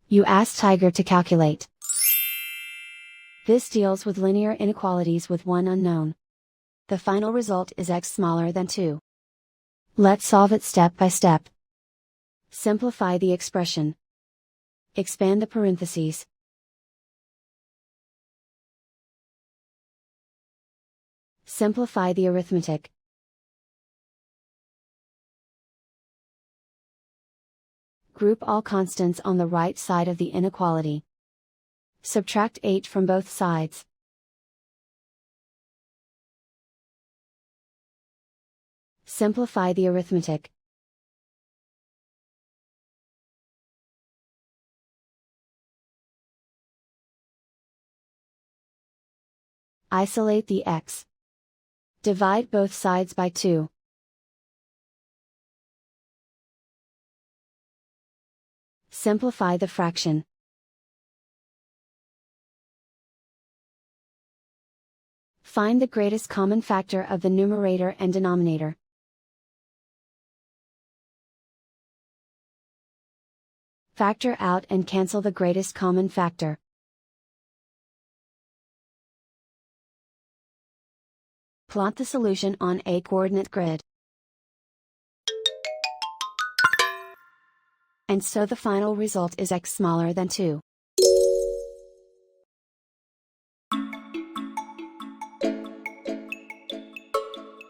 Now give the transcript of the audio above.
You ask Tiger to calculate. This deals with linear inequalities with one unknown. The final result is x smaller than 2. Let's solve it step by step. Simplify the expression. Expand the parentheses. Simplify the arithmetic. Group all constants on the right side of the inequality. Subtract 8 from both sides. Simplify the arithmetic. Isolate the x. Divide both sides by 2. Simplify the fraction. Find the greatest common factor of the numerator and denominator. Factor out and cancel the greatest common factor. Plot the solution on a coordinate grid. And so the final result is x smaller than 2.